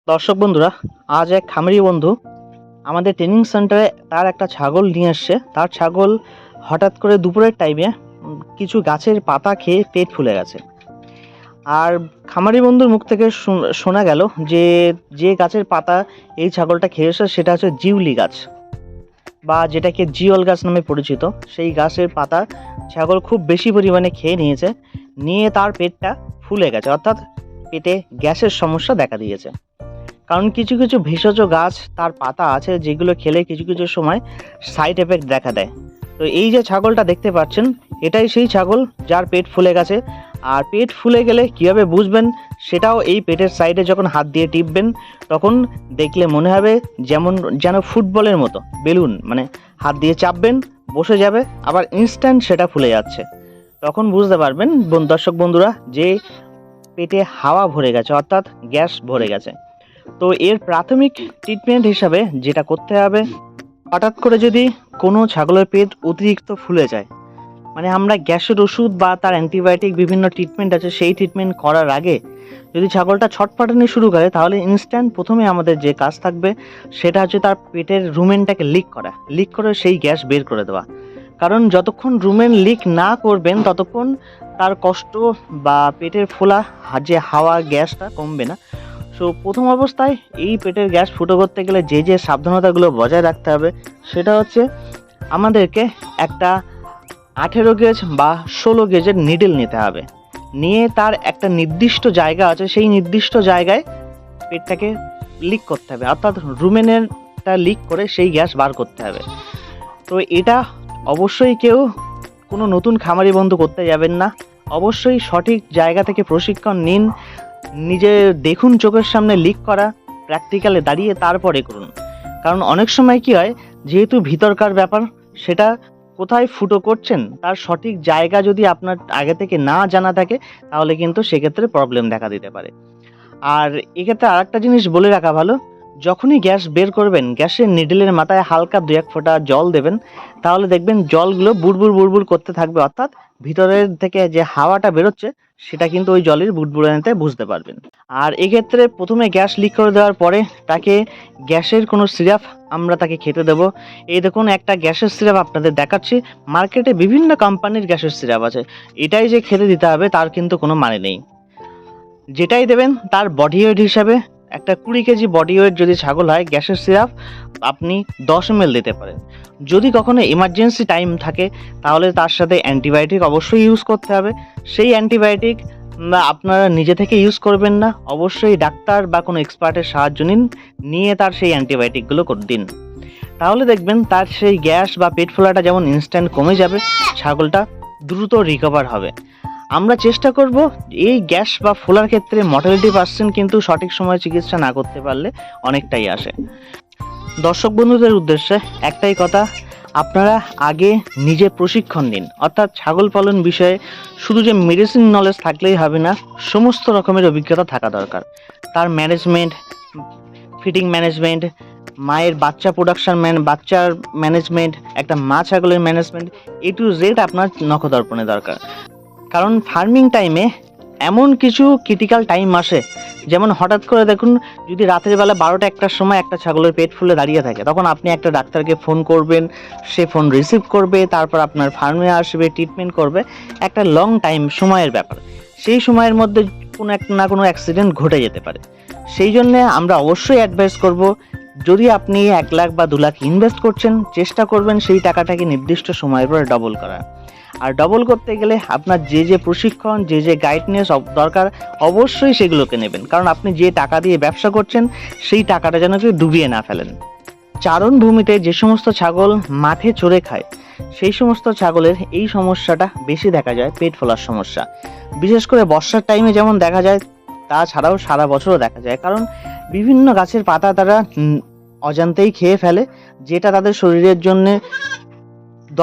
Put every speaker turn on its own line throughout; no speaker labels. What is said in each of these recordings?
দর্শক বন্ধুরা, আজ এক খামারি বন্ধু আমাদের ট্রেনিং সেন্টারে তার একটা ছাগল নিয়ে এসছে। তার ছাগল হঠাৎ করে দুপুরের টাইমে কিছু গাছের পাতা খেয়ে পেট ফুলে গেছে। আর খামারি বন্ধুর মুখ থেকে শোনা গেল যে যে গাছের পাতা এই ছাগলটা খেয়েছে সেটা হচ্ছে জিউলি গাছ, বা যেটাকে জিওল গাছ নামে পরিচিত। সেই গাছের পাতা ছাগল খুব বেশি পরিমাণে খেয়ে নিয়ে তার পেটটা ফুলে গেছে, অর্থাৎ পেটে গ্যাসের সমস্যা দেখা দিয়েছে। কারণ কিছু কিছু ভেষজ গাছ তার পাতা আছে যেগুলো খেলে কিছু কিছু সময় সাইড এফেক্ট দেখা দেয়। তো এই যে ছাগলটা দেখতে পাচ্ছেন, এটাই সেই ছাগল যার পেট ফুলে গেছে। আর পেট ফুলে গেলে কীভাবে বুঝবেন সেটাও এই পেটের সাইডে যখন হাত দিয়ে টিপবেন তখন দেখলে মনে হবে যেন ফুটবলের মতো বেলুন, মানে হাত দিয়ে চাপবেন বসে যাবে, আবার ইনস্ট্যান্ট সেটা ফুলে যাচ্ছে। তখন বুঝতে পারবেন দর্শক বন্ধুরা যে পেটে হাওয়া ভরে গেছে, অর্থাৎ গ্যাস ভরে গেছে। তো এর প্রাথমিক ট্রিটমেন্ট হিসাবে যেটা করতে হবে, হঠাৎ করে যদি কোনো ছাগলের পেট অতিরিক্ত ফুলে যায়, মানে আমরা গ্যাসের ওষুধ বা তার অ্যান্টিবায়োটিক বিভিন্ন ট্রিটমেন্ট আছে, সেই ট্রিটমেন্ট করার আগে যদি ছাগলটা ছটফটানি শুরু করে, তাহলে ইনস্ট্যান্ট প্রথমে আমাদের যে কাজ থাকবে সেটা হচ্ছে তার পেটের রুমেনটাকে লিক করে সেই গ্যাস বের করে দেওয়া। কারণ যতক্ষণ রুমেন লিক না করবেন ততক্ষণ তার কষ্ট বা পেটের ফোলা যে হাওয়া গ্যাসটা কমবে না। সো প্রথম অবস্থায় এই পেটের গ্যাস ফুটো করতে গেলে যে সাবধানতাগুলো বজায় রাখতে হবে সেটা হচ্ছে আমাদেরকে একটা 18 গেজ বা 16 গেজের নিডেল নিতে হবে। নিয়ে তার একটা নির্দিষ্ট জায়গা আছে, সেই নির্দিষ্ট জায়গায় পেটটাকে লিক করতে হবে, অর্থাৎ রুমেনেরটা লিক করে সেই গ্যাস বার করতে হবে। তো এটা অবশ্যই কেউ কোনো নতুন খামারি বন্ধু করতে যাবেন না, অবশ্যই সঠিক জায়গা থেকে প্রশিক্ষণ নিন, নিজে দেখুন চোখের সামনে লিক করা, প্র্যাকটিক্যালে দাঁড়িয়ে তারপরে করুন। কারণ অনেক সময় কি হয়, যেহেতু ভিতরকার ব্যাপার, সেটা কোথায় ফুটো করছেন তার সঠিক জায়গা যদি আপনার আগে থেকে না জানা থাকে তাহলে কিন্তু সেক্ষেত্রে প্রবলেম দেখা দিতে পারে। আর এক্ষেত্রে আরেকটা জিনিস বলে রাখা ভালো, যখনই গ্যাস বের করবেন গ্যাসের নিডেলের মাথায় হালকা 2-1 ফোঁটা জল দেবেন, তাহলে দেখবেন জলগুলো বুড়বুড় করতে থাকবে, অর্থাৎ ভিতরের থেকে যে হাওয়াটা বেরোচ্ছে সেটা কিন্তু ওই জলের বুড়বুড়ানিতে বুঝতে পারবেন। আর এক্ষেত্রে প্রথমে গ্যাস লিক করে দেওয়ার পরে তাকে গ্যাসের কোনো সিরাপ আমরা তাকে খেতে দেব। এই দেখুন একটা গ্যাসের সিরাপ আপনাদের দেখাচ্ছি, মার্কেটে বিভিন্ন কোম্পানির গ্যাসের সিরাপ আছে, এটাই যে খেতে দিতে হবে তার কিন্তু কোনো মানে নেই। যেটাই দেবেন তার বডি ওয়েট হিসাবে, একটা 20 কেজি বডি ওয়েট যদি ছাগল হয়, গ্যাসের সিরাপ আপনি 10 ml দিতে পারেন। যদি কখনো এমার্জেন্সি টাইম থাকে তাহলে তার সাথে অ্যান্টিবায়োটিক অবশ্যই ইউজ করতে হবে। সেই অ্যান্টিবায়োটিক আপনারা নিজে থেকে ইউজ করবেন না, অবশ্যই ডাক্তার বা কোনো এক্সপার্টের সাহায্য নিয়ে তার সেই অ্যান্টিবায়োটিকগুলো দিন। তাহলে দেখবেন তার সেই গ্যাস বা পেট ফোলাটা যেমন ইনস্ট্যান্ট কমে যাবে, ছাগলটা দ্রুত রিকভার হবে। আমরা চেষ্টা করব এই গ্যাস বা ফোলার ক্ষেত্রে মর্টালিটি পার্সেন্ট কিন্তু সঠিক সময়ে চিকিৎসা না করতে পারলে অনেকটাই আসে। দর্শক বন্ধুদের উদ্দেশ্যে একটাই কথা, আপনারা আগে নিজে প্রশিক্ষণ নিন, অর্থাৎ ছাগল পালন বিষয়ে শুধু যে মেডিসিন নলেজ থাকলেই হবে না, সমস্ত রকমের অভিজ্ঞতা থাকা দরকার। তার ম্যানেজমেন্ট, ফিডিং ম্যানেজমেন্ট, মায়ের বাচ্চা প্রোডাকশন বাচ্চার ম্যানেজমেন্ট, একটা মা ছাগলের ম্যানেজমেন্ট, A to Z আপনার নখদর্পণে দরকার। কারণ ফার্মিং টাইমে এমন কিছু ক্রিটিক্যাল টাইম আসে, যেমন হঠাৎ করে দেখুন যদি রাতের বেলা 12টা-1টার সময় একটা ছাগলের পেট ফুলে দাঁড়িয়ে থাকে, তখন আপনি একটা ডাক্তারকে ফোন করবেন, সে ফোন রিসিভ করবে, তারপর আপনার ফার্মে আসবে, ট্রিটমেন্ট করবে, একটা লং টাইম সময়ের ব্যাপার। সেই সময়ের মধ্যে কোনো একটা না কোনো অ্যাক্সিডেন্ট ঘটে যেতে পারে। সেই জন্যে আমরা অবশ্যই অ্যাডভাইস করব, যদি আপনি 1 লাখ বা 2 লাখ ইনভেস্ট করছেন, চেষ্টা করবেন সেই টাকাটাকে নির্দিষ্ট সময়ের পরে ডবল করা। আর ডবল করতে গেলে আপনার যে প্রশিক্ষণ, যে গাইডনেস দরকার, অবশ্যই সেগুলোকে নেবেন। কারণ আপনি যে টাকা দিয়ে ব্যবসা করছেন সেই টাকাটা যেন কেউ ডুবিয়ে না ফেলেন। চারণ ভূমিতে যে সমস্ত ছাগল মাঠে চড়ে খায় সেই সমস্ত ছাগলের এই সমস্যাটা বেশি দেখা যায়, পেট ফোলার সমস্যা। বিশেষ করে বর্ষার টাইমে যেমন দেখা যায়, তাছাড়াও সারা বছরও দেখা যায়। কারণ বিভিন্ন গাছের পাতা তারা অজান্তেই খেয়ে ফেলে, যেটা তাদের শরীরের জন্য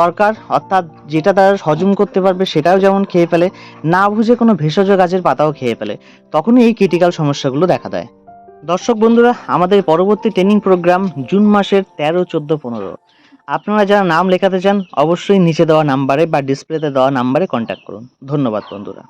দরকার, অর্থাৎ যেটা তারা হজম করতে পারবে সেটাও যেমন খেয়ে ফেলে, না বুঝে কোনো ভেষজ গাছের পাতাও খেয়ে ফেলে, তখনই এই ক্রিটিক্যাল সমস্যাগুলো দেখা দেয়। দর্শক বন্ধুরা, আমাদের পরবর্তী ট্রেনিং প্রোগ্রাম জুন মাসের 13, 14, 15। আপনারা যারা নাম লেখাতে চান অবশ্যই নিচে দেওয়া নাম্বারে বা ডিসপ্লেতে দেওয়া নাম্বারে কন্ট্যাক্ট করুন। ধন্যবাদ বন্ধুরা।